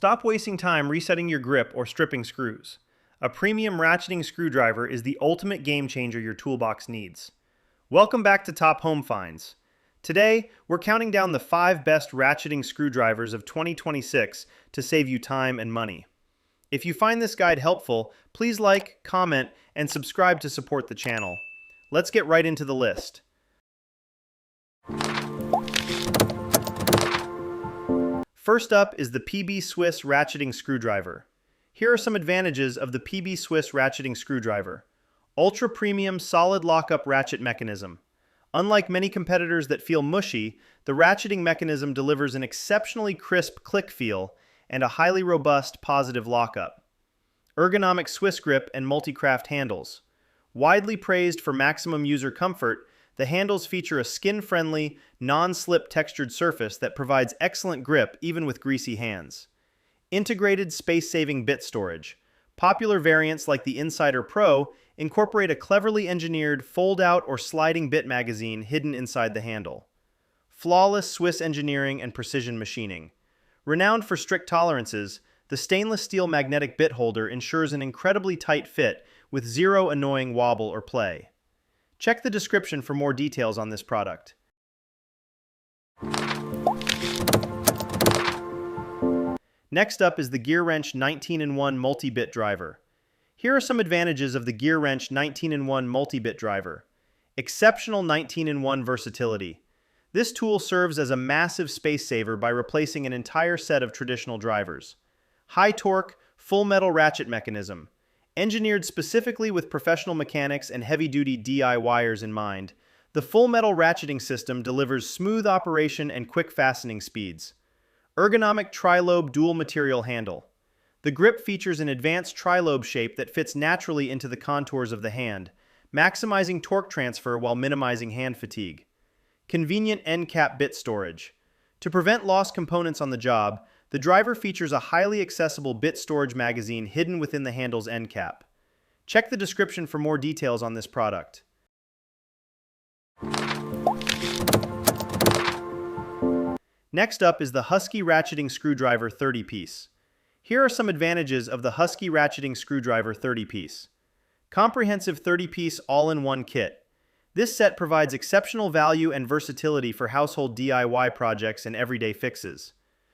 Stop wasting time resetting your grip or stripping screws. A premium ratcheting screwdriver is the ultimate game changer your toolbox needs. Welcome back to Top Home Finds. Today, we're counting down the 5 best ratcheting screwdrivers of 2026 to save you time and money. If you find this guide helpful, please like, comment, and subscribe to support the channel. Let's get right into the list. First up is the PB Swiss ratcheting screwdriver. Here are some advantages of the PB Swiss ratcheting screwdriver. Ultra premium solid lockup ratchet mechanism. Unlike many competitors that feel mushy, the ratcheting mechanism delivers an exceptionally crisp click feel and a highly robust positive lockup. Ergonomic Swiss grip and multi-craft handles. Widely praised for maximum user comfort, the handles feature a skin-friendly, non-slip textured surface that provides excellent grip even with greasy hands. Integrated space-saving bit storage. Popular variants like the Insider Pro incorporate a cleverly engineered fold-out or sliding bit magazine hidden inside the handle. Flawless Swiss engineering and precision machining. Renowned for strict tolerances, the stainless steel magnetic bit holder ensures an incredibly tight fit with zero annoying wobble or play. Check the description for more details on this product. Next up is the Gearwrench 19-in-1 multi-bit driver. Here are some advantages of the Gearwrench 19-in-1 multi-bit driver. Exceptional 19-in-1 versatility. This tool serves as a massive space saver by replacing an entire set of traditional drivers. High torque, full metal ratchet mechanism. Engineered specifically with professional mechanics and heavy-duty DIYers in mind, the full metal ratcheting system delivers smooth operation and quick fastening speeds. Ergonomic tri-lobe dual material handle. The grip features an advanced tri-lobe shape that fits naturally into the contours of the hand, maximizing torque transfer while minimizing hand fatigue. Convenient end cap bit storage. To prevent lost components on the job, the driver features a highly accessible bit storage magazine hidden within the handle's end cap. Check the description for more details on this product. Next up is the Husky ratcheting screwdriver 30-piece. Here are some advantages of the Husky ratcheting screwdriver 30-piece. Comprehensive 30-piece all-in-one kit. This set provides exceptional value and versatility for household DIY projects and everyday fixes.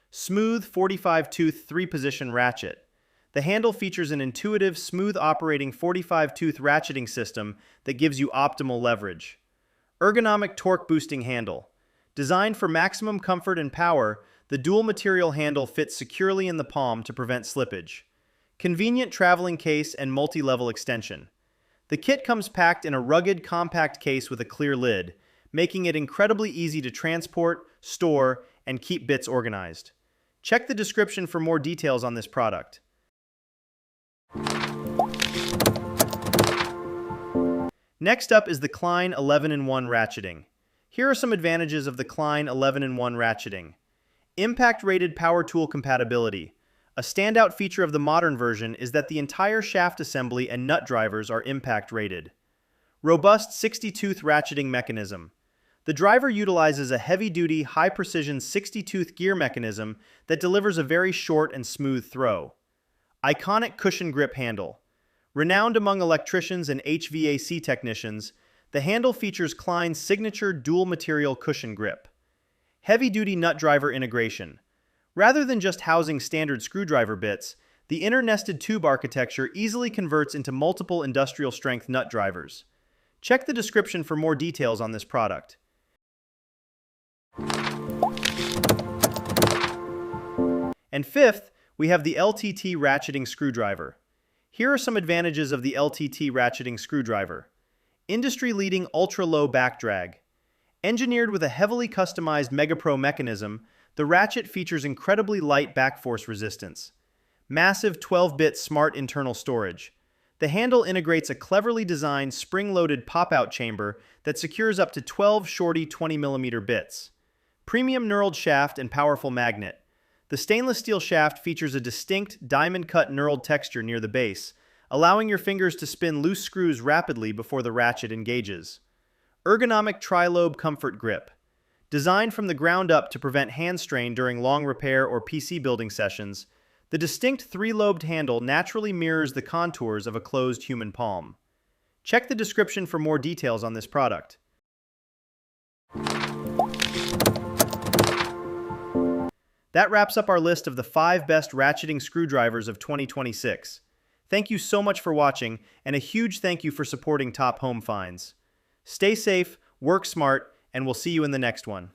Smooth 45-tooth 3-position ratchet. The handle features an intuitive, smooth-operating 45-tooth ratcheting system that gives you optimal leverage. Ergonomic torque-boosting handle. Designed for maximum comfort and power, the dual-material handle fits securely in the palm to prevent slippage. Convenient traveling case and multi-level extension. The kit comes packed in a rugged, compact case with a clear lid, making it incredibly easy to transport, store, and keep bits organized. Check the description for more details on this product. Next up is the Klein 11-in-1 ratcheting. Here are some advantages of the Klein 11-in-1 ratcheting. Impact-rated power tool compatibility. A standout feature of the modern version is that the entire shaft assembly and nut drivers are impact-rated. Robust 60-tooth ratcheting mechanism. The driver utilizes a heavy-duty, high-precision 60-tooth gear mechanism that delivers a very short and smooth throw. Iconic cushion grip handle. Renowned among electricians and HVAC technicians, the handle features Klein's signature dual-material cushion grip. Heavy-duty nut driver integration. Rather than just housing standard screwdriver bits, the inner nested tube architecture easily converts into multiple industrial-strength nut drivers. Check the description for more details on this product. And fifth, we have the LTT ratcheting screwdriver. Here are some advantages of the LTT ratcheting screwdriver. Industry-leading ultra-low back drag. Engineered with a heavily customized MegaPro mechanism, the ratchet features incredibly light back force resistance. Massive 12-bit smart internal storage. The handle integrates a cleverly designed spring-loaded pop-out chamber that secures up to 12 shorty 20mm bits. Premium knurled shaft and powerful magnet. The stainless steel shaft features a distinct diamond-cut knurled texture near the base, allowing your fingers to spin loose screws rapidly before the ratchet engages. Ergonomic tri-lobe comfort grip. Designed from the ground up to prevent hand strain during long repair or PC building sessions, The distinct three-lobed handle naturally mirrors the contours of a closed human palm. Check the description for more details on this product. That wraps up our list of the 5 best ratcheting screwdrivers of 2026. Thank you so much for watching, and a huge thank you for supporting Top Home Finds. Stay safe, work smart, and we'll see you in the next one.